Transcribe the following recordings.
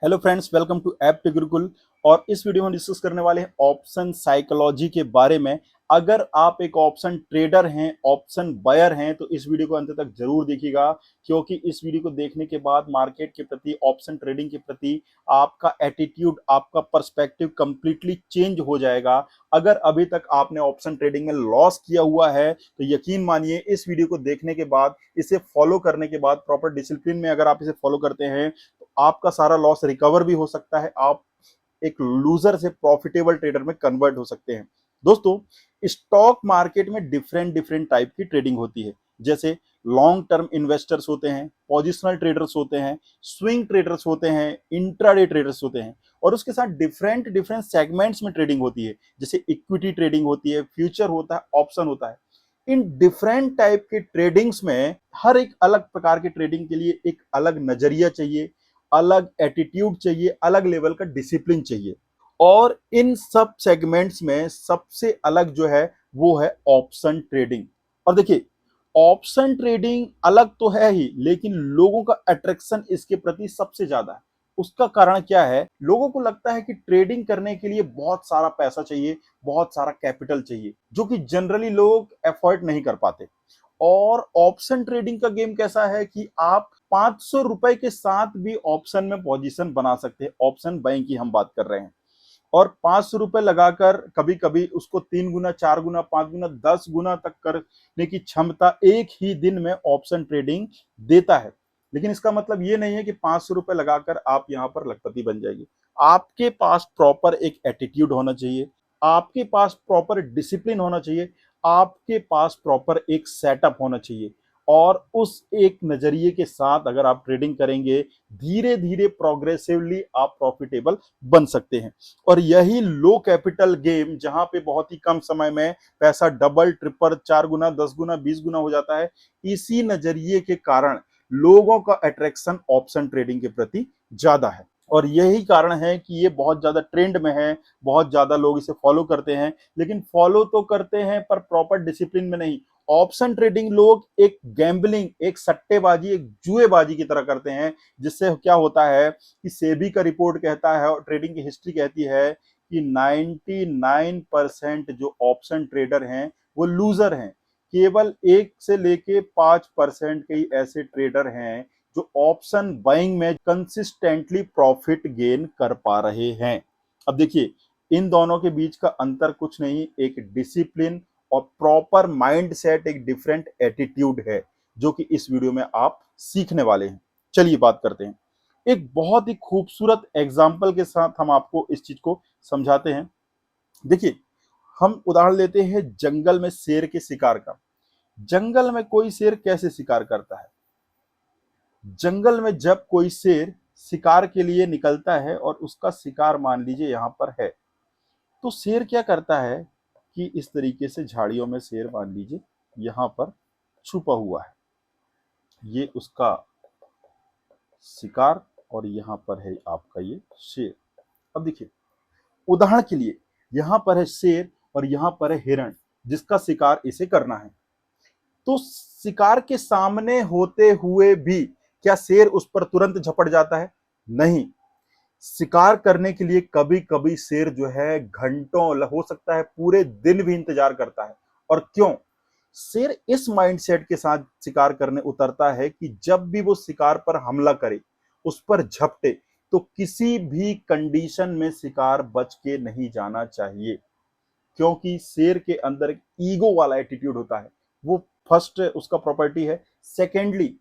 Hello friends, welcome to App Gurukul. और इस video में डिस्कस करने वाले हैं ऑप्शन साइकोलॉजी के बारे में। अगर आप एक ऑप्शन ट्रेडर हैं, ऑप्शन बायर हैं, तो इस वीडियो को अंत तक जरूर देखिएगा, क्योंकि इस वीडियो को देखने के बाद मार्केट के प्रति, ऑप्शन ट्रेडिंग के प्रति आपका एटीट्यूड, आपका पर्सपेक्टिव कंप्लीटली चेंज हो जाएगा। अगर अभी तक आपने ऑप्शन ट्रेडिंग में लॉस किया हुआ है तो यकीन मानिए इस वीडियो को देखने के बाद, इसे फॉलो करने के बाद, प्रॉपर डिसिप्लिन में अगर आप इसे फॉलो करते हैं आपका सारा लॉस रिकवर भी हो सकता है। आप एक लूजर से प्रॉफिटेबल ट्रेडर में कन्वर्ट हो सकते हैं। दोस्तों, स्टॉक मार्केट में डिफरेंट डिफरेंट टाइप की ट्रेडिंग होती है। जैसे लॉन्ग टर्म इन्वेस्टर्स होते हैं, पोजिशनल ट्रेडर्स होते हैं, स्विंग ट्रेडर्स होते हैं, इंट्राडे ट्रेडर्स होते हैं, और उसके साथ डिफरेंट डिफरेंट सेगमेंट्स में ट्रेडिंग होती है। जैसे इक्विटी ट्रेडिंग होती है, फ्यूचर होता है, ऑप्शन होता है। इन डिफरेंट टाइप के ट्रेडिंग्स में हर एक अलग प्रकार के ट्रेडिंग के लिए एक अलग नजरिया चाहिए, अलग एटीट्यूड चाहिए, अलग लेवल का डिसिप्लिन चाहिए। और इन सब सेगमेंट्स में सबसे अलग जो है वो है ऑप्शन ट्रेडिंग। और देखिए, ऑप्शन ट्रेडिंग अलग तो है ही, लेकिन लोगों का अट्रैक्शन इसके प्रति सबसे ज्यादा है। उसका कारण क्या है? लोगों को लगता है कि ट्रेडिंग करने के लिए बहुत सारा पैसा चाहिए, बहुत सारा कैपिटल चाहिए, जो कि जनरली लोग एफोर्ड नहीं कर पाते। और ऑप्शन ट्रेडिंग का गेम कैसा है कि आप 500 रुपए के साथ भी ऑप्शन में पोजीशन बना सकते हैं। ऑप्शन बाइंग की हम बात कर रहे हैं, और 500 रुपए लगाकर कभी कभी उसको 3 गुना, 4 गुना, 5 गुना, 10 गुना तक करने की क्षमता एक ही दिन में ऑप्शन ट्रेडिंग देता है। लेकिन इसका मतलब ये नहीं है कि 500 रुपए लगाकर आप यहां पर लखपति बन जाएंगे। आपके पास प्रॉपर एक एटीट्यूड होना चाहिए, आपके पास प्रॉपर डिसिप्लिन होना चाहिए, आपके पास प्रॉपर एक सेटअप होना चाहिए। और उस एक नजरिए के साथ अगर आप ट्रेडिंग करेंगे, धीरे धीरे प्रोग्रेसिवली आप प्रॉफिटेबल बन सकते हैं। और यही लो कैपिटल गेम, जहां पे बहुत ही कम समय में पैसा डबल, ट्रिपल, 4 गुना, 10 गुना, 20 गुना हो जाता है, इसी नजरिए के कारण लोगों का अट्रैक्शन ऑप्शन ट्रेडिंग के प्रति ज्यादा है। और यही कारण है कि ये बहुत ज्यादा ट्रेंड में है, बहुत ज्यादा लोग इसे फॉलो करते हैं। लेकिन फॉलो तो करते हैं पर प्रॉपर डिसिप्लिन में नहीं। ऑप्शन ट्रेडिंग लोग एक गैम्बलिंग, एक सट्टेबाजी, एक जुएबाजी की तरह करते हैं। जिससे क्या होता है कि सेबी का रिपोर्ट कहता है और ट्रेडिंग की हिस्ट्री कहती है कि 99% जो ऑप्शन ट्रेडर हैं वो लूजर हैं। केवल 1 से लेके 5% के ही ऐसे ट्रेडर हैं जो ऑप्शन बाइंग में कंसिस्टेंटली प्रॉफिट गेन कर पा रहे हैं। अब देखिए, इन दोनों के बीच का अंतर कुछ नहीं, एक डिसिप्लिन और प्रॉपर माइंड सेट, एक डिफरेंट एटीट्यूड है, जो कि इस वीडियो में आप सीखने वाले हैं। चलिए बात करते हैं। एक बहुत ही खूबसूरत एग्जाम्पल के साथ हम आपको इस चीज को समझाते हैं। देखिए, हम उदाहरण लेते हैं जंगल में शेर के शिकार का। जंगल में कोई शेर कैसे शिकार करता है? जंगल में जब कोई शेर शिकार के लिए निकलता है और उसका शिकार मान लीजिए यहां पर है, तो शेर क्या करता है कि इस तरीके से झाड़ियों में शेर मान लीजिए यहां पर छुपा हुआ है, ये उसका शिकार, और यहां पर है आपका ये शेर। अब देखिए, उदाहरण के लिए यहां पर है शेर और यहां पर है हिरण, जिसका शिकार इसे करना है। तो शिकार के सामने होते हुए भी क्या शेर उस पर तुरंत झपट जाता है? नहीं। शिकार करने के लिए कभी कभी शेर जो है घंटों, हो सकता है पूरे दिन भी इंतजार करता है। और क्यों? शेर इस माइंडसेट के साथ शिकार करने उतरता है कि जब भी वो शिकार पर हमला करे, उस पर झपटे, तो किसी भी कंडीशन में शिकार बच के नहीं जाना चाहिए। क्योंकि शेर के अंदर एक ईगो वाला एटीट्यूड होता है। वो फर्स्ट उसका प्रॉपर्टी है। सेकेंडली,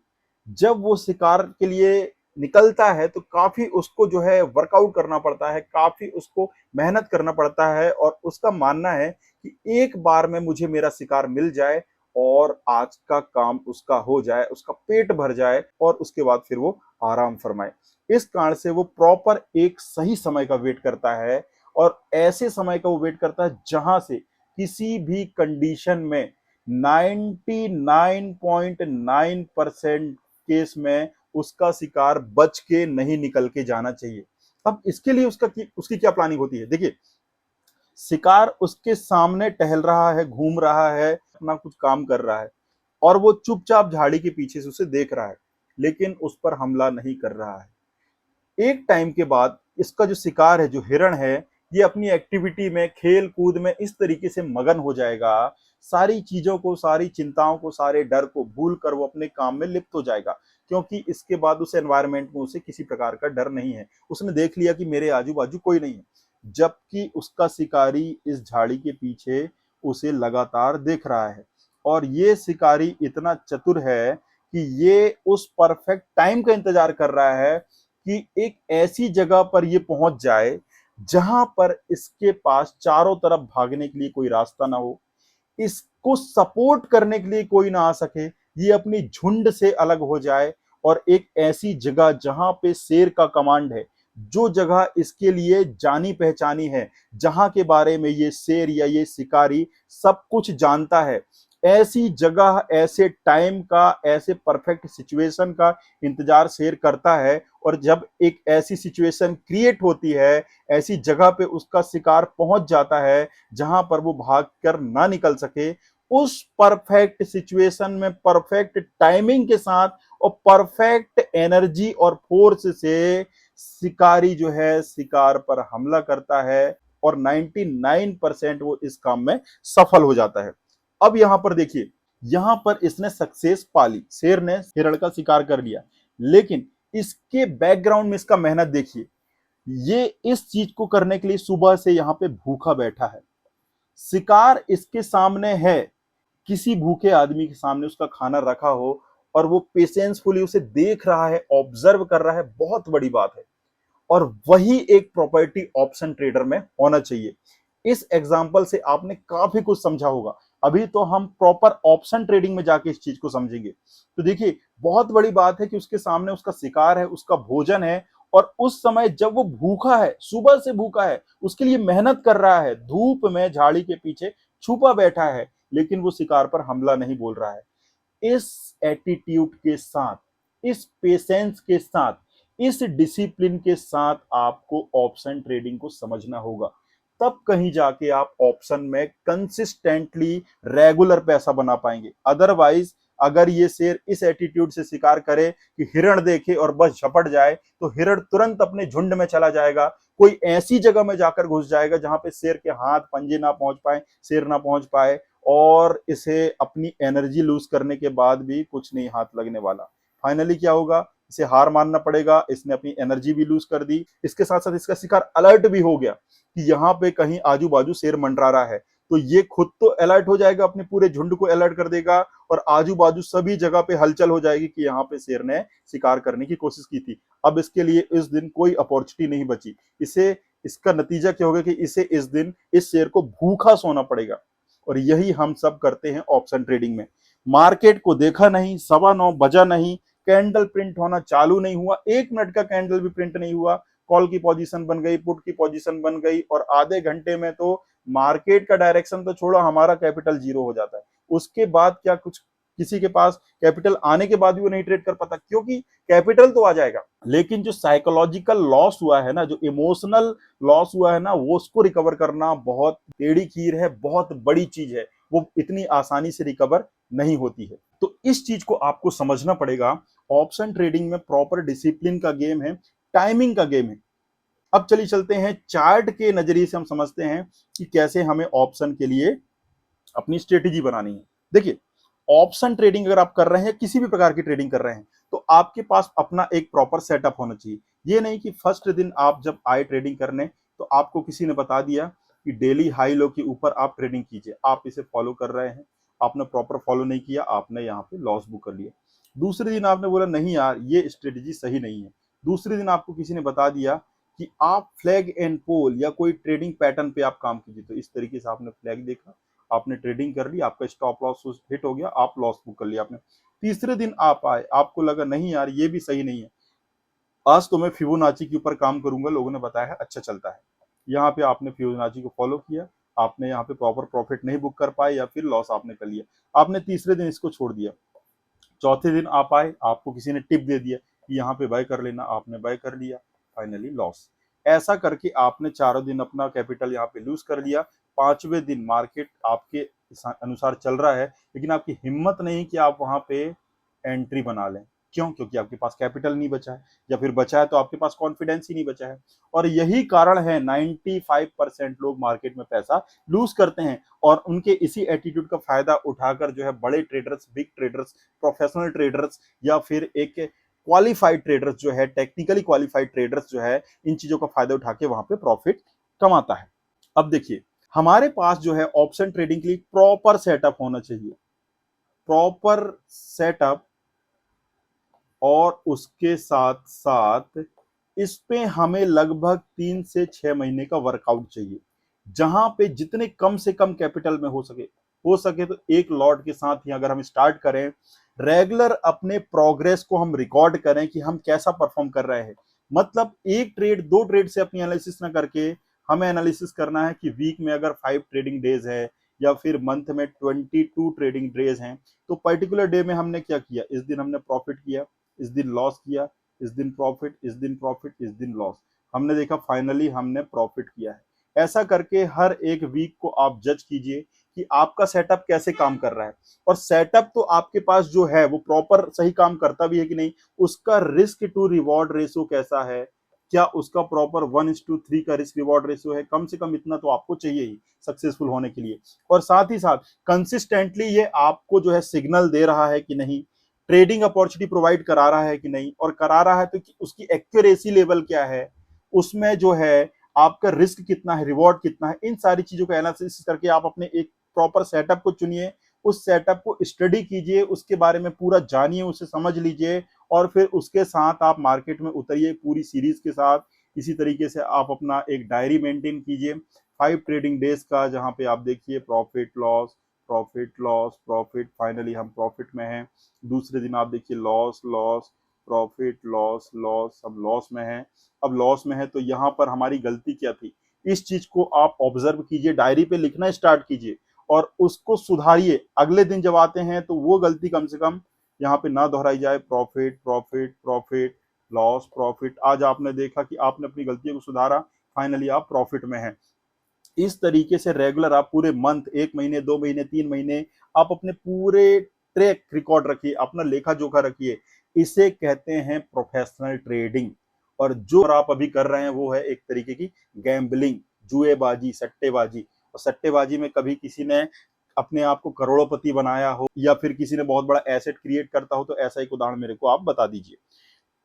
जब वो शिकार के लिए निकलता है तो काफी उसको जो है वर्कआउट करना पड़ता है, काफी उसको मेहनत करना पड़ता है, और उसका मानना है कि एक बार में मुझे मेरा शिकार मिल जाए और आज का काम उसका हो जाए, उसका पेट भर जाए, और उसके बाद फिर वो आराम फरमाए। इस कारण से वो प्रॉपर एक सही समय का वेट करता है, और ऐसे समय का वो वेट करता है जहां से किसी भी कंडीशन में 99.9% केस में उसका शिकार बच के नहीं निकल के जाना चाहिए। अब इसके लिए उसकी क्या प्लानिंग होती है? देखिए, शिकार उसके सामने टहल रहा है, घूम रहा है, अपना कुछ काम कर रहा है, और वो चुपचाप झाड़ी के पीछे से उसे देख रहा है, लेकिन उस पर हमला नहीं कर रहा है। एक टाइम के बाद इसका जो शिकार है, जो हिरण है, ये अपनी एक्टिविटी में, खेल कूद में इस तरीके से मगन हो जाएगा, सारी चीजों को, सारी चिंताओं को, सारे डर को भूल कर वो अपने काम में लिप्त हो जाएगा, क्योंकि इसके बाद उस एनवायरनमेंट में उसे किसी प्रकार का डर नहीं है। उसने देख लिया कि मेरे आजू बाजू कोई नहीं है, जबकि उसका शिकारी इस झाड़ी के पीछे उसे लगातार देख रहा है। और ये शिकारी इतना चतुर है कि ये उस परफेक्ट टाइम का इंतजार कर रहा है कि एक ऐसी जगह पर ये पहुंच जाए जहां पर इसके पास चारों तरफ भागने के लिए कोई रास्ता ना हो, इसको सपोर्ट करने के लिए कोई ना आ सके, ये अपनी झुंड से अलग हो जाए और एक ऐसी जगह जहां पे शेर का कमांड है, जो जगह इसके लिए जानी पहचानी है, जहां के बारे में ये शेर या ये शिकारी सब कुछ जानता है, ऐसी जगह, ऐसे टाइम का, ऐसे परफेक्ट सिचुएशन का इंतजार शेर करता है। और जब एक ऐसी सिचुएशन क्रिएट होती है, ऐसी जगह पे उसका शिकार पहुंच जाता है जहां पर वो भाग कर ना निकल सके, उस परफेक्ट सिचुएशन में परफेक्ट टाइमिंग के साथ और परफेक्ट एनर्जी और फोर्स से शिकारी जो है शिकार पर हमला करता है और 99% वो इस काम में सफल हो जाता है। अब यहां पर देखिए, यहां पर इसने सक्सेस पाली, शेर ने हिरण का शिकार कर लिया, लेकिन इसके बैकग्राउंड में इसका मेहनत देखिए। ये इस चीज को करने के लिए सुबह से यहां पे भूखा बैठा है, शिकार इसके सामने है, किसी भूखे आदमी के सामने उसका खाना रखा हो और वो पेशेंसफुली उसे देख रहा है, ऑब्जर्व कर रहा है, बहुत बड़ी बात है। और वही एक प्रॉपर्टी ऑप्शन ट्रेडर में होना चाहिए। इस एग्जांपल से आपने काफी कुछ समझा होगा। अभी तो हम प्रॉपर ऑप्शन ट्रेडिंग में जाके इस चीज को समझेंगे। तो देखिए, बहुत बड़ी बात है कि उसके सामने उसका शिकार है, उसका भोजन है, और उस समय जब वो भूखा है, सुबह से भूखा है, उसके लिए मेहनत कर रहा है, धूप में झाड़ी के पीछे छुपा बैठा है, लेकिन वो शिकार पर हमला नहीं बोल रहा है। इस एटीट्यूड के साथ, इस पेशेंस के साथ, इस डिसिप्लिन के साथ आपको ऑप्शन ट्रेडिंग को समझना होगा। तब कहीं जाके आप ऑप्शन में कंसिस्टेंटली रेगुलर पैसा बना पाएंगे। अदरवाइज अगर ये शेर इस एटीट्यूड से शिकार करे कि हिरण देखे और बस झपट जाए, तो हिरण तुरंत अपने झुंड में चला जाएगा, कोई ऐसी जगह में जाकर घुस जाएगा जहां पे शेर के हाथ पंजे ना पहुंच पाए, शेर ना पहुंच पाए, और इसे अपनी एनर्जी लूज करने के बाद भी कुछ नहीं हाथ लगने वाला। फाइनली क्या होगा, इसे हार मानना पड़ेगा, इसने अपनी एनर्जी भी लूज कर दी, इसके साथ साथ इसका शिकार अलर्ट भी हो गया कि यहाँ पे कहीं आजू बाजू शेर मंडरा रहा है। तो ये खुद तो अलर्ट हो जाएगा, अपने पूरे झुंड को अलर्ट कर देगा, और आजू बाजू सभी जगह पे हलचल हो जाएगी कि यहाँ पे शेर ने शिकार करने की कोशिश की थी। अब इसके लिए इस दिन कोई अपॉर्चुनिटी नहीं बची। इसे, इसका नतीजा क्या होगा कि इसे इस दिन इस शेर को भूखा सोना पड़ेगा। और यही हम सब करते हैं ऑप्शन ट्रेडिंग में। मार्केट को देखा नहीं, 9:15 बजा नहीं, कैंडल प्रिंट होना चालू नहीं हुआ, 1 मिनट का कैंडल भी प्रिंट नहीं हुआ, कॉल की पोजीशन बन गई, पुट की पोजीशन बन गई, और आधे घंटे में तो मार्केट का डायरेक्शन तो छोड़ो, हमारा कैपिटल जीरो हो जाता है। उसके बाद क्या, कुछ किसी के पास कैपिटल आने के बाद भी वो नहीं ट्रेड कर पाता, क्योंकि कैपिटल तो आ जाएगा, लेकिन जो साइकोलॉजिकल लॉस हुआ है ना, जो इमोशनल लॉस हुआ है ना, वो उसको रिकवर करना बहुत टेढ़ी खीर है, बहुत बड़ी चीज है, वो इतनी आसानी से रिकवर नहीं होती है। तो इस चीज को आपको समझना पड़ेगा। ऑप्शन ट्रेडिंग में प्रॉपर डिसिप्लिन का गेम है, टाइमिंग का गेम है। अब चलिए चलते हैं चार्ट के नजरिए से, हम समझते हैं कि कैसे हमें ऑप्शन के लिए अपनी स्ट्रेटेजी बनानी है। देखिए, ऑप्शन ट्रेडिंग अगर आप कर रहे हैं, किसी भी प्रकार की ट्रेडिंग कर रहे हैं, तो आपके पास अपना एक प्रॉपर सेटअप होना चाहिए। ये नहीं कि फर्स्ट दिन आप जब आए ट्रेडिंग करने, तो आपको किसी ने बता दिया कि डेली हाई लो के ऊपर आप ट्रेडिंग कीजिए, आप इसे फॉलो कर रहे हैं, आपने प्रॉपर फॉलो नहीं किया, आपने यहाँ पे लॉस बुक कर लिया। दूसरे दिन आपने बोला नहीं यार, ये स्ट्रेटेजी सही नहीं है। दूसरे दिन आपको किसी ने बता दिया कि आप फ्लैग एंड पोल या कोई ट्रेडिंग पैटर्न पे आप काम कीजिए, तो इस तरीके से आपने फ्लैग देखा, आपने ट्रेडिंग कर ली, आपका स्टॉप लॉस हिट हो गया, आप लॉस बुक कर लिया आपने। तीसरे दिन आप आए, आपको लगा नहीं यार ये भी सही नहीं है, आज तो मैं फिबोनाची के ऊपर काम करूंगा, लोगों ने बताया है अच्छा चलता है। यहाँ पे आपने फिबोनाची को फॉलो किया, आपने यहाँ पे प्रॉपर प्रॉफिट नहीं बुक कर पाए या फिर लॉस आपने कर लिया, आपने तीसरे दिन इसको छोड़ दिया। चौथे दिन आप आए, आपको किसी ने टिप दे दिया कि यहाँ पे बाय कर लेना, आपने बाय कर लिया, फाइनली लॉस। ऐसा करके आपने चारों दिन अपना कैपिटल यहाँ पे लूज कर लिया। पांचवें दिन मार्केट आपके अनुसार चल रहा है, लेकिन आपकी हिम्मत नहीं कि आप वहां पे एंट्री बना लें, क्यों? क्योंकि आपके पास कैपिटल नहीं बचा है, या फिर बचा है तो आपके पास कॉन्फिडेंस ही नहीं बचा है। और यही कारण है 95% लोग मार्केट में पैसा लूज करते हैं, और उनके इसी एटीट्यूड का फायदा उठाकर जो है बड़े traders, big traders, professional traders, या फिर एक क्वालिफाइड ट्रेडर्स जो है, टेक्निकली क्वालिफाइड ट्रेडर्स जो है, इन चीजों का फायदा उठा के वहां पे प्रॉफिट कमाता है। अब देखिए, हमारे पास जो है ऑप्शन ट्रेडिंग के लिए प्रॉपर सेटअप होना चाहिए, प्रॉपर सेटअप, और उसके साथ साथ इस पे हमें लगभग 3 से 6 महीने का वर्कआउट चाहिए, जहां पे जितने कम से कम कैपिटल में हो सके तो एक लॉट के साथ ही अगर हम स्टार्ट करें, रेगुलर अपने प्रोग्रेस को हम रिकॉर्ड करें कि हम कैसा परफॉर्म कर रहे हैं। मतलब एक ट्रेड, दो ट्रेड से अपनी एनालिसिस ना करके हमें एनालिसिस करना है कि वीक में अगर 5 ट्रेडिंग डेज है, या फिर मंथ में 22 ट्रेडिंग डेज हैं, तो पर्टिकुलर डे में हमने क्या किया, इस दिन हमने प्रॉफिट किया, इस दिन लॉस किया, इस दिन प्रॉफिट, इस दिन प्रॉफिट, इस दिन लॉस, हमने देखा फाइनली हमने प्रॉफिट किया है। ऐसा करके हर एक वीक को आप जज कीजिए कि आपका सेटअप कैसे काम कर रहा है, और सेटअप तो आपके पास जो है वो प्रॉपर सही काम करता भी है कि नहीं, उसका रिस्क टू रिवॉर्ड रेशियो कैसा है, क्या उसका प्रॉपर 1:3 का रिस्क रिवॉर्ड रेशियो है, कम से कम इतना तो आपको चाहिए ही सक्सेसफुल होने के लिए। और साथ ही साथ कंसिस्टेंटली ये आपको जो है सिग्नल दे रहा है कि नहीं, ट्रेडिंग अपॉर्चुनिटी प्रोवाइड करा रहा है कि नहीं, और करा रहा है तो उसकी एक्यूरेसी लेवल क्या है, उसमें जो है आपका रिस्क कितना है, रिवॉर्ड कितना है, इन सारी चीजों का एनालिसिस करके आप अपने एक प्रॉपर सेटअप को चुनिए, उस सेटअप को स्टडी कीजिए, उसके बारे में पूरा जानिए, उसे समझ लीजिए, और फिर उसके साथ आप मार्केट में उतरिए पूरी सीरीज के साथ। इसी तरीके से आप अपना एक डायरी मेंटेन कीजिए 5 ट्रेडिंग डेज का, जहां पे आप देखिए profit loss, profit loss, profit, finally हम प्रॉफिट में हैं। दूसरे दिन आप देखिए loss, loss, profit, loss, loss, अब लॉस में है। अब लॉस में है तो यहाँ पर हमारी गलती क्या थी, इस चीज को आप ऑब्जर्व कीजिए, डायरी पे लिखना स्टार्ट कीजिए, और उसको सुधारिए। अगले दिन जब आते हैं तो वो गलती कम से कम यहाँ पे ना दोहराई जाए। Profit, profit, profit, loss, profit, आज आपने देखा कि आपने अपनी गलतियों को सुधारा, फाइनली आप प्रॉफिट में हैं। इस तरीके से रेगुलर आप पूरे मंथ, 1 महीने, 2 महीने, 3 महीने, आप अपने पूरे ट्रैक रिकॉर्ड रखिए, अपना लेखा जोखा रखिए। इसे कहते हैं प्रोफेशनल ट्रेडिंग। और जो आप अभी कर रहे हैं वो है एक तरीके की गैम्बलिंग, जुएबाजी, सट्टेबाजी। और सट्टेबाजी में कभी किसी ने अपने आप को करोड़पति बनाया हो, या फिर किसी ने बहुत बड़ा एसेट क्रिएट करता हो, तो ऐसा एक उदाहरण मेरे को आप बता दीजिए।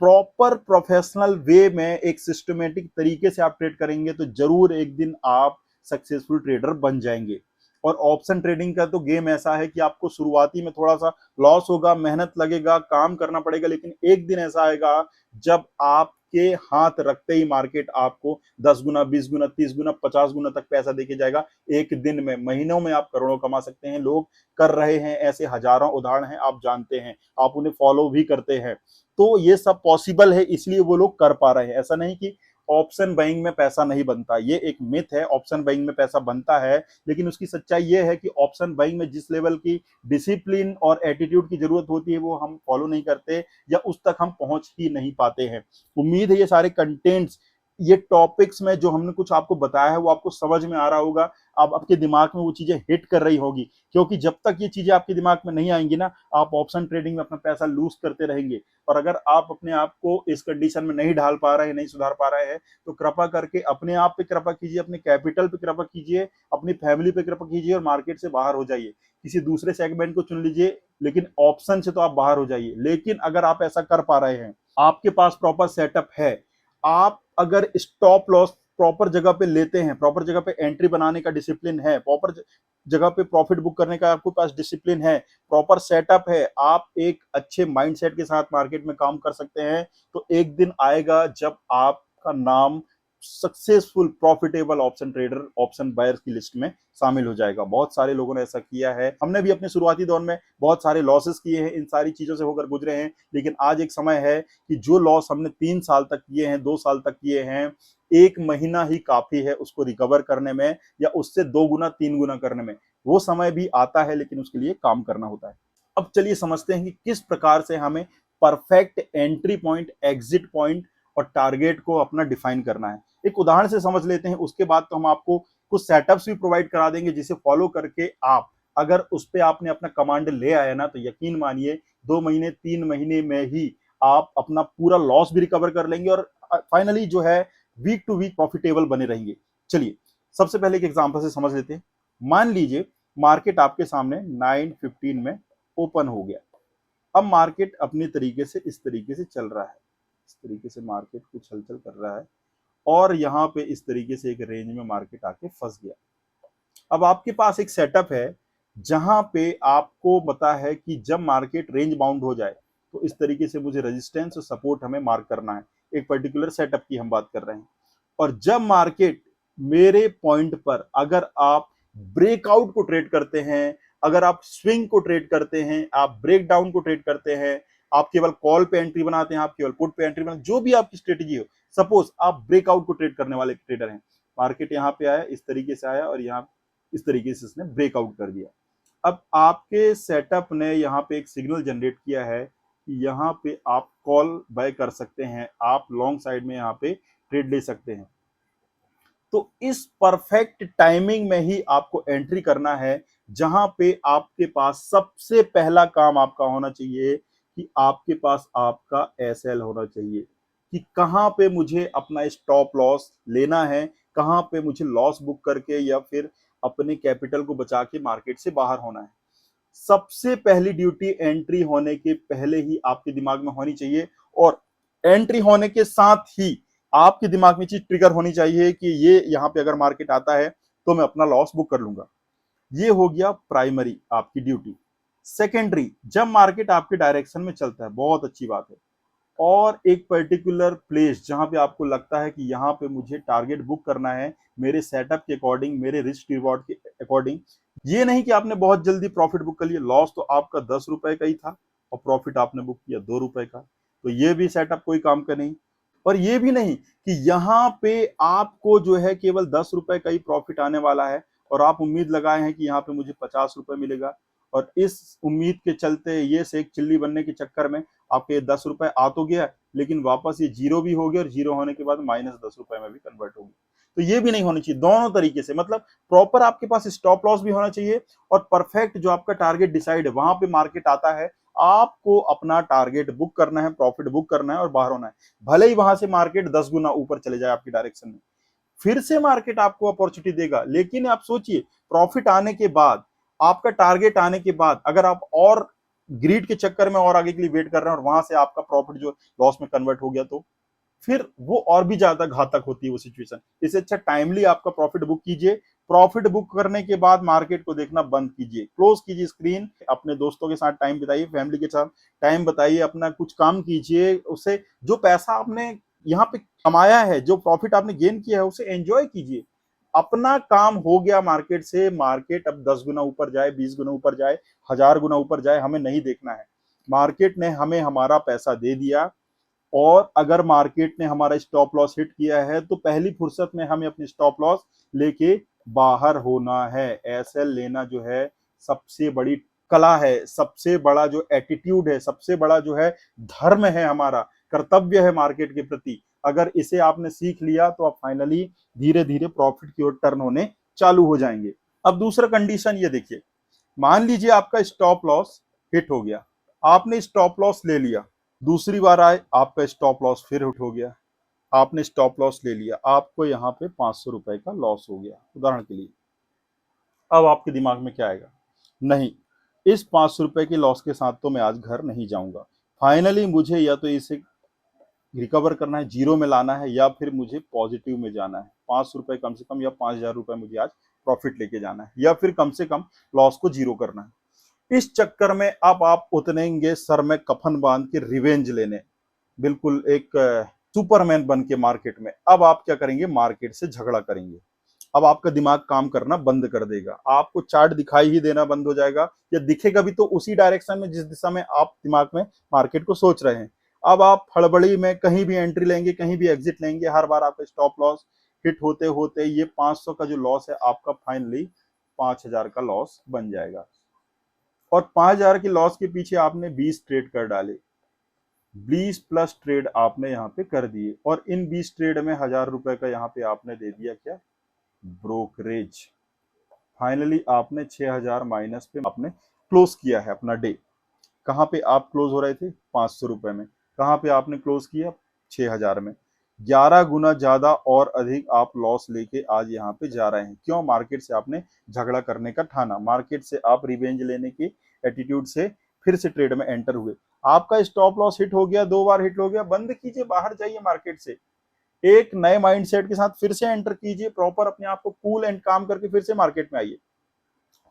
प्रॉपर प्रोफेशनल वे में एक सिस्टमेटिक तरीके से आप ट्रेड करेंगे तो जरूर एक दिन आप सक्सेसफुल ट्रेडर बन जाएंगे। और ऑप्शन ट्रेडिंग का तो गेम ऐसा है कि आपको शुरुआती में थोड़ा सा लॉस होगा, मेहनत लगेगा, काम करना पड़ेगा, लेकिन एक दिन ऐसा आएगा जब आपके हाथ रखते ही मार्केट आपको 10 गुना, 20 गुना, 30 गुना, 50 गुना तक पैसा देके जाएगा। एक दिन में, महीनों में आप करोड़ों कमा सकते हैं। लोग कर रहे हैं, ऐसे हजारों उदाहरण हैं, आप जानते हैं, आप उन्हें फॉलो भी करते हैं। तो ये सब पॉसिबल है, इसलिए वो लोग कर पा रहे हैं। ऐसा नहीं कि ऑप्शन बाइंग में पैसा नहीं बनता, ये एक मिथ है। ऑप्शन बाइंग में पैसा बनता है, लेकिन उसकी सच्चाई ये है कि ऑप्शन बाइंग में जिस लेवल की डिसिप्लिन और एटीट्यूड की जरूरत होती है वो हम फॉलो नहीं करते, या उस तक हम पहुंच ही नहीं पाते हैं। उम्मीद है ये सारे कंटेंट्स, ये टॉपिक्स में जो हमने कुछ आपको बताया है वो आपको समझ में आ रहा होगा, आप आपके दिमाग में वो चीजें हिट कर रही होगी। क्योंकि जब तक ये चीजें आपके दिमाग में नहीं आएंगी ना, आप ऑप्शन ट्रेडिंग में अपना पैसा लूज करते रहेंगे। और अगर आप अपने आप को इस कंडीशन में नहीं ढाल पा रहे हैं, नहीं सुधार पा रहे हैं, तो कृपा करके अपने आप पे कृपा कीजिए, अपने कैपिटल पे कृपा कीजिए, अपनी फैमिली पे कृपा कीजिए, और मार्केट से बाहर हो जाइए। किसी दूसरे सेगमेंट को चुन लीजिए, लेकिन ऑप्शन से तो आप बाहर हो जाइए। लेकिन अगर आप ऐसा कर पा रहे हैं, आपके पास प्रॉपर सेटअप है, आप अगर स्टॉप लॉस प्रॉपर जगह पे लेते हैं, प्रॉपर जगह पे एंट्री बनाने का डिसिप्लिन है, प्रॉपर जगह पे प्रॉफिट बुक करने का आपके पास डिसिप्लिन है, प्रॉपर सेटअप है, आप एक अच्छे माइंडसेट के साथ मार्केट में काम कर सकते हैं, तो एक दिन आएगा जब आपका नाम successful profitable option trader, option buyers की लिस्ट में शामिल हो जाएगा। बहुत सारे लोगों ने ऐसा किया है, हमने भी अपने शुरुआती दौर में बहुत सारे लॉसेस किए हैं, इन सारी चीजों से होकर गुजरे हैं। लेकिन आज एक समय है कि जो लॉस हमने 3 साल तक किए हैं, 2 साल तक किए हैं, 1 महीना ही काफी है उसको रिकवर करने में, या उससे 2 गुना, 3 गुना करने में। वो समय भी आता है, लेकिन उसके लिए काम करना होता है। अब चलिए समझते हैं कि किस प्रकार से हमें perfect entry point, exit point और टारगेट को अपना डिफाइन करना है। एक उदाहरण से समझ लेते हैं, उसके बाद तो हम आपको कुछ सेटअप्स भी प्रोवाइड करा देंगे, जिसे फॉलो करके आप, अगर उस पर आपने अपना कमांड ले आया ना, तो यकीन मानिए 2 महीने 3 महीने में ही आप अपना पूरा लॉस भी रिकवर कर लेंगे और फाइनली जो है वीक टू वीक प्रॉफिटेबल बने रहेंगे। चलिए सबसे पहले एक एग्जांपल से समझ लेते हैं। मान लीजिए मार्केट आपके सामने 9:15 में ओपन हो गया। अब मार्केट अपनी तरीके से इस तरीके से चल रहा है, इस तरीके से मार्केट कुछ हलचल कर रहा है और यहाँ पे इस तरीके से एक रेंज में मार्केट आके फंस गया। अब आपके पास एक सेटअप है जहां पे आपको पता है कि जब मार्केट रेंज बाउंड हो जाए तो इस तरीके से मुझे रेजिस्टेंस और सपोर्ट हमें मार्क करना है। एक पर्टिकुलर सेटअप की हम बात कर रहे हैं और जब मार्केट मेरे पॉइंट पर अगर आप ब्रेकआउट को ट्रेड करते हैं, अगर आप स्विंग को ट्रेड करते हैं, आप ब्रेक डाउन को ट्रेड करते हैं, आप केवल कॉल पे एंट्री बनाते हैं, आप केवल पुट पे एंट्री बनाते हैं, जो भी आपकी स्ट्रेटेजी हो, सपोज आप ब्रेकआउट को ट्रेड करने वाले ट्रेडर हैं, मार्केट यहाँ पे आया, इस तरीके से आया और यहाँ इस तरीके से इसने ब्रेकआउट कर दिया। अब आपके सेटअप ने यहाँ पे एक सिग्नल जनरेट किया है कि यहाँ पे आप कॉल बाय कर सकते हैं, आप लॉन्ग साइड में यहाँ पे ट्रेड ले सकते हैं। तो इस परफेक्ट टाइमिंग में ही आपको एंट्री करना है, जहां पे आपके पास सबसे पहला काम आपका होना चाहिए कि आपके पास आपका एसएल होना चाहिए कि कहां पे मुझे अपना स्टॉप लॉस लेना है, कहां पे मुझे लॉस बुक करके या फिर अपने कैपिटल को बचा के मार्केट से बाहर होना है। सबसे पहली ड्यूटी एंट्री होने के पहले ही आपके दिमाग में होनी चाहिए और एंट्री होने के साथ ही आपके दिमाग में चीज ट्रिगर होनी चाहिए कि ये यहां पे अगर मार्केट आता है तो मैं अपना लॉस बुक कर लूंगा। ये हो गया प्राइमरी आपकी ड्यूटी। सेकेंडरी, जब मार्केट आपके डायरेक्शन में चलता है, बहुत अच्छी बात है, और एक पर्टिकुलर प्लेस जहां पे आपको लगता है कि यहाँ पे मुझे टारगेट बुक करना है मेरे सेटअप के अकॉर्डिंग, मेरे रिस्क रिवॉर्ड के अकॉर्डिंग। ये नहीं कि आपने बहुत जल्दी प्रॉफिट बुक कर लिया, लॉस तो आपका 10 रुपए का ही था और प्रॉफिट आपने बुक किया 2 रुपए का, तो ये भी सेटअप कोई काम का नहीं। और ये भी नहीं कि यहाँ पे आपको जो है केवल 10 रुपए का ही प्रॉफिट आने वाला है और आप उम्मीद लगाए हैं कि यहाँ पे मुझे 50 रुपए मिलेगा और इस उम्मीद के चलते ये से एक चिल्ली बनने के चक्कर में आपके 10 रुपए आ तो गया लेकिन वापस ये जीरो भी हो गया और जीरो होने के बाद -10 रुपए में भी कन्वर्ट हो गया। तो ये भी नहीं होनी चाहिए, दोनों तरीके से, मतलब प्रॉपर आपके पास स्टॉप लॉस भी होना चाहिए और परफेक्ट जो आपका टारगेट डिसाइड है वहां पे मार्केट आता है, आपको अपना टारगेट बुक करना है, प्रॉफिट बुक करना है और बाहर होना है। भले ही वहां से मार्केट 10 गुना ऊपर चले जाए आपकी डायरेक्शन में, फिर से मार्केट आपको अपॉर्चुनिटी देगा, लेकिन आप सोचिए प्रॉफिट आने के बाद, आपका टारगेट आने के बाद अगर आप और ग्रीड के चक्कर में और आगे के लिए वेट कर रहे हैं और वहां से आपका प्रॉफिट जो लॉस में कन्वर्ट हो गया, तो फिर वो और भी ज्यादा घातक होती है वो सिचुएशन। इससे अच्छा टाइमली आपका प्रॉफिट बुक कीजिए। प्रॉफिट बुक करने के बाद मार्केट को देखना बंद कीजिए, क्लोज कीजिए स्क्रीन, अपने दोस्तों के साथ टाइम बिताइए, फैमिली के साथ टाइम बताइए, अपना कुछ काम कीजिए, उससे जो पैसा आपने यहाँ पे कमाया है, जो प्रॉफिट आपने गेन किया है, उसे एंजॉय कीजिए। अपना काम हो गया मार्केट से, मार्केट अब 10 गुना ऊपर जाए, 20 गुना ऊपर जाए, 1000 गुना ऊपर जाए, हमें नहीं देखना है। मार्केट ने हमें हमारा पैसा दे दिया और अगर मार्केट ने हमारा स्टॉप लॉस हिट किया है तो पहली फुर्सत में हमें अपनी स्टॉप लॉस लेके बाहर होना है। एसएल लेना जो है सबसे बड़ी कला है, सबसे बड़ा जो एटीट्यूड है, सबसे बड़ा जो है धर्म है, हमारा कर्तव्य है मार्केट के प्रति। अगर इसे आपने सीख लिया तो आप फाइनली धीरे धीरे प्रॉफिट की ओर टर्न होने चालू हो जाएंगे। अब दूसरा कंडीशन ये देखिए, मान लीजिए आपका स्टॉप लॉस हिट हो गया, आपने स्टॉप लॉस ले लिया, दूसरी बार आए आपका स्टॉप लॉस फिर हिट हो गया, आपने स्टॉप लॉस ले लिया, आपको यहाँ पे 500 रुपए का लॉस हो गया उदाहरण के लिए। अब आपके दिमाग में क्या आएगा? नहीं, इस 500 रुपए के लॉस के साथ तो मैं आज घर नहीं जाऊंगा, फाइनली मुझे या तो इसे रिकवर करना है, जीरो में लाना है, या फिर मुझे पॉजिटिव में जाना है, 500 रुपए कम से कम या 5000 रुपए मुझे आज प्रॉफिट लेके जाना है, या फिर कम से कम लॉस को जीरो करना है। इस चक्कर में अब आप उतरेंगे सर में कफन बांध के रिवेंज लेने, बिल्कुल एक सुपरमैन बन के मार्केट में। अब आप क्या करेंगे? मार्केट से झगड़ा करेंगे। अब आपका दिमाग काम करना बंद कर देगा, आपको चार्ट दिखाई ही देना बंद हो जाएगा, या दिखेगा भी तो उसी डायरेक्शन में जिस दिशा में आप दिमाग में मार्केट को सोच रहे हैं। अब आप हड़बड़ी में कहीं भी एंट्री लेंगे, कहीं भी एग्जिट लेंगे, हर बार आपका स्टॉप लॉस हिट होते होते ये 500 का जो लॉस है आपका फाइनली 5000 का लॉस बन जाएगा। और 5000 की लॉस के पीछे आपने 20 ट्रेड कर डाले, 20+ ट्रेड आपने यहाँ पे कर दिए और इन 20 ट्रेड में 1000 रुपए का यहाँ पे आपने दे दिया क्या? ब्रोकरेज। फाइनली आपने 6000 माइनस पे आपने क्लोज किया है अपना डे। कहाँ पे आप क्लोज हो रहे थे? 500 रुपए में। कहाँ पे आपने क्लोज किया? 6000 में। 11 गुना ज्यादा और अधिक आप लॉस लेके आज यहाँ पे जा रहे हैं। क्यों? मार्केट से आपने झगड़ा करने का ठाना, मार्केट से आप रिवेंज लेने की एटीट्यूड से फिर से ट्रेड में एंटर हुए। आपका स्टॉप लॉस हिट हो गया, 2 बार हिट हो गया, बंद कीजिए, बाहर जाइए मार्केट से। एक नए माइंडसेट के साथ फिर से एंटर कीजिए, प्रॉपर अपने आप को कूल एंड काम करके फिर से मार्केट में आइए।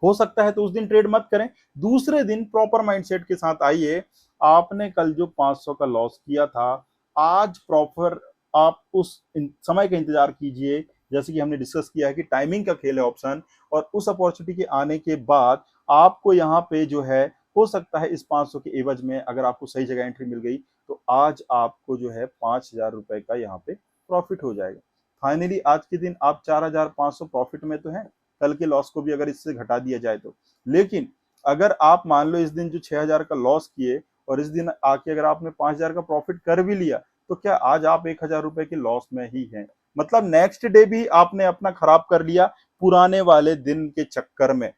हो सकता है तो उस दिन ट्रेड मत करें, दूसरे दिन प्रॉपर माइंडसेट के साथ आइए। आपने कल जो 500 का लॉस किया था, आज प्रॉपर आप उस समय का इंतजार कीजिए। जैसे कि हमने डिस्कस किया है कि टाइमिंग का खेल है ऑप्शन, और उस अपॉर्चुनिटी के आने के बाद आपको यहाँ पे जो है, हो सकता है इस 500 के एवज में अगर आपको सही जगह एंट्री मिल गई तो आज आपको जो है 5000 रुपए का यहाँ पे प्रॉफिट हो जाएगा। फाइनली आज के दिन आप 4500 प्रॉफिट में तो है, कल के लॉस को भी अगर इससे घटा दिया जाए तो। लेकिन अगर आप मान लो इस दिन जो 6000 का लॉस किए और इस दिन आके अगर आपने 5000 का प्रॉफिट कर भी लिया, तो क्या आज आप 1000 रुपए के लॉस में ही हैं? मतलब नेक्स्ट डे भी आपने अपना खराब कर लिया पुराने वाले दिन के चक्कर में।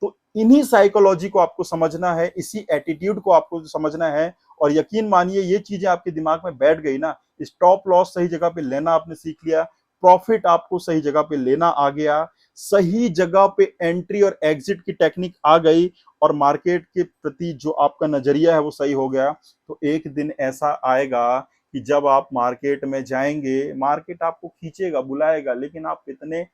तो इन्हीं साइकोलॉजी को आपको समझना है, इसी एटीट्यूड को आपको समझना है। और यकीन मानिए ये चीजें आपके दिमाग में बैठ गई ना, स्टॉप लॉस सही जगह पे लेना आपने सीख लिया, प्रॉफिट आपको सही जगह पे लेना आ गया, सही जगह पे एंट्री और एग्जिट की टेक्निक आ गई, और मार्केट के प्रति जो आपका नजरिया है वो सही हो गया, तो एक दिन ऐसा आएगा कि जब आप मार्केट में जाएंगे, मार्केट आपको खींचेगा, बुलाएगा, लेकिन आप इतने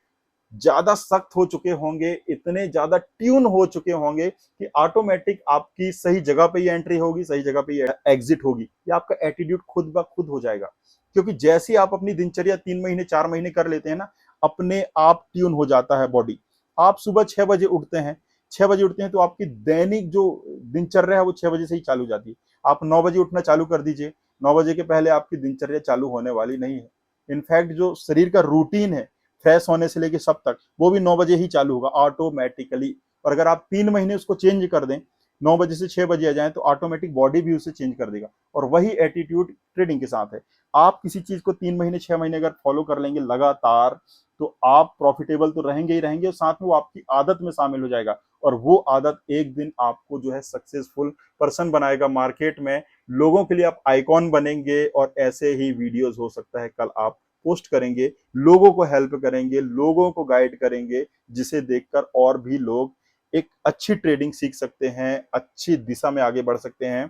ज्यादा सख्त हो चुके होंगे, इतने ज्यादा ट्यून हो चुके होंगे कि ऑटोमेटिक आपकी सही जगह पे ही एंट्री होगी, सही जगह पे ही एग्जिट होगी, या आपका एटीट्यूड खुद ब खुद हो जाएगा। क्योंकि जैसे ही आप अपनी दिनचर्या 3 महीने 4 महीने कर लेते हैं ना, अपने आप ट्यून हो जाता है बॉडी। आप सुबह 6 बजे उठते हैं, 6 बजे उठते हैं तो आपकी दैनिक जो दिनचर्या है वो 6 बजे से ही चालू हो जाती है। आप 9 बजे उठना चालू कर दीजिए, 9 बजे के पहले आपकी दिनचर्या चालू होने वाली नहीं है। इनफैक्ट जो शरीर का रूटीन है फ्रेश होने से लेके सब तक, वो भी 9 बजे ही चालू होगा ऑटोमेटिकली। और अगर आप 3 महीने उसको चेंज कर दें, 9 बजे से 6 बजे आ जाए, तो ऑटोमेटिक बॉडी भी उसे चेंज कर देगा। और वही एटीट्यूड ट्रेडिंग के साथ है। आप किसी चीज को 3 महीने 6 महीने अगर फॉलो कर लेंगे लगातार, तो आप प्रॉफिटेबल तो रहेंगे ही रहेंगे, और साथ में वो आपकी आदत में शामिल हो जाएगा। और वो आदत एक दिन आपको जो है सक्सेसफुल पर्सन बनाएगा मार्केट में, लोगों के लिए आप आइकॉन बनेंगे, और ऐसे ही वीडियोस हो सकता है कल आप पोस्ट करेंगे, लोगों को हेल्प करेंगे, लोगों को गाइड करेंगे, जिसे देखकर और भी लोग एक अच्छी ट्रेडिंग सीख सकते हैं, अच्छी दिशा में आगे बढ़ सकते हैं।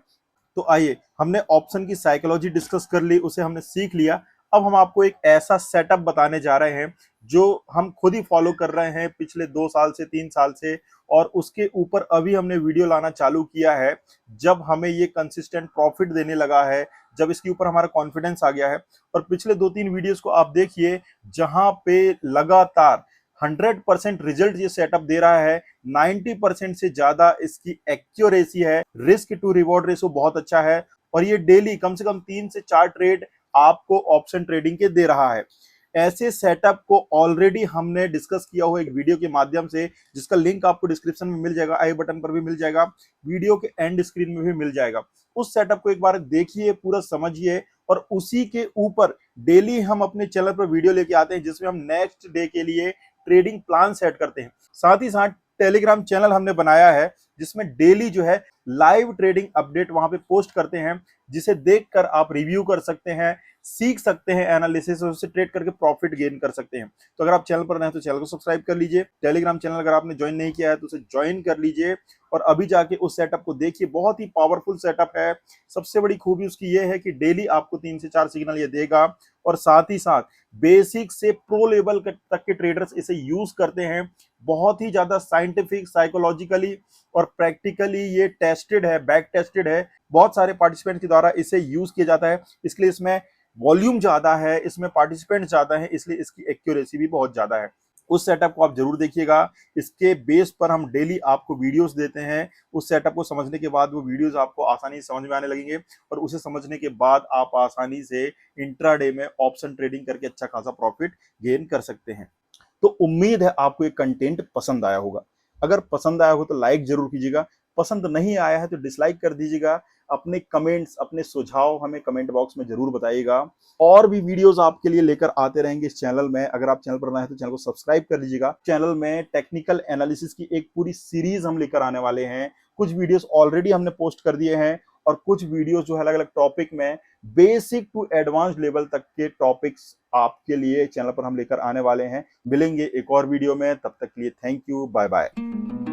तो आइए, हमने ऑप्शन की साइकोलॉजी डिस्कस कर ली, उसे हमने सीख लिया। अब हम आपको एक ऐसा सेटअप बताने जा रहे हैं जो हम खुद ही फॉलो कर रहे हैं पिछले 2 साल से 3 साल से, और उसके ऊपर अभी हमने वीडियो लाना चालू किया है। जब हमें ये कंसिस्टेंट प्रॉफिट देने लगा है, जब इसके ऊपर हमारा कॉन्फिडेंस आ गया है, और पिछले 2-3 वीडियोस को आप देखिए जहां पे लगातार 100% रिजल्ट ये सेटअप दे रहा है, 90% से ज्यादा इसकी एक्यूरेसी है, रिस्क टू रिवॉर्ड रेशो बहुत अच्छा है, और ये डेली कम से कम 3 से 4 ट्रेड आपको ऑप्शन ट्रेडिंग के दे रहा है। ऐसे सेटअप को ऑलरेडी हमने डिस्कस किया हुआ एक वीडियो के माध्यम से, जिसका लिंक आपको डिस्क्रिप्शन में मिल जाएगा, आई बटन पर भी मिल जाएगा, वीडियो के एंड स्क्रीन में भी मिल जाएगा। उस सेटअप को एक बार देखिए, पूरा समझिए, और उसी के ऊपर डेली हम अपने चैनल पर वीडियो लेके आते हैं, जिसमें हम नेक्स्ट डे के लिए ट्रेडिंग प्लान सेट करते हैं। साथ ही साथ टेलीग्राम चैनल हमने बनाया है, जिसमें डेली जो है लाइव ट्रेडिंग अपडेट वहां पे पोस्ट करते हैं, जिसे देखकर आप रिव्यू कर सकते हैं, सीख सकते हैं एनालिसिस, और उससे ट्रेड करके प्रॉफिट गेन कर सकते हैं। तो अगर आप चैनल पर नए हैं तो चैनल को सब्सक्राइब कर लीजिए, टेलीग्राम चैनल अगर आपने ज्वाइन नहीं किया है तो उसे ज्वाइन कर लीजिए, और अभी जाके उस सेटअप को देखिए, बहुत ही पावरफुल सेटअप है। सबसे बड़ी खूबी उसकी ये है कि डेली आपको 3 से 4 सिग्नल ये देगा, और साथ ही साथ बेसिक से प्रो लेवल तक के ट्रेडर्स इसे यूज करते हैं। बहुत ही ज्यादा साइंटिफिक, साइकोलॉजिकली और प्रैक्टिकली ये टेस्टेड है, बैक टेस्टेड है, बहुत सारे पार्टिसिपेंट के द्वारा इसे यूज किया जाता है, इसलिए इसमें वॉल्यूम ज्यादा है, इसमें पार्टिसिपेंट ज्यादा है, इसलिए इसकी एक्यूरेसी भी बहुत ज्यादा है। उस सेटअप को आप जरूर देखिएगा, इसके बेस पर हम डेली आपको वीडियोस देते हैं। उस सेटअप को समझने के बाद वो वीडियोस आपको आसानी से समझ में आने लगेंगे, और उसे समझने के बाद आप आसानी से इंट्राडे में ऑप्शन ट्रेडिंग करके अच्छा खासा प्रॉफिट गेन कर सकते हैं। तो उम्मीद है आपको ये कंटेंट पसंद आया होगा। अगर पसंद आया हो तो लाइक जरूर कीजिएगा, पसंद नहीं आया है तो डिसलाइक कर दीजिएगा। अपने कमेंट्स, अपने सुझाव हमें कमेंट बॉक्स में जरूर बताइएगा। और भी वीडियोस आपके लिए लेकर आते रहेंगे इस चैनल में। अगर आप चैनल पर नए हैं तो चैनल को सब्सक्राइब कर लीजिएगा। चैनल में टेक्निकल एनालिसिस की एक पूरी सीरीज हम लेकर आने वाले हैं। कुछ वीडियोस ऑलरेडी हमने पोस्ट कर दिए हैं और कुछ वीडियोस जो है अलग अलग टॉपिक में बेसिक टू एडवांस लेवल तक के टॉपिक्स आपके लिए चैनल पर हम लेकर आने वाले हैं। मिलेंगे एक और वीडियो में, तब तक के लिए थैंक यू, बाय बाय।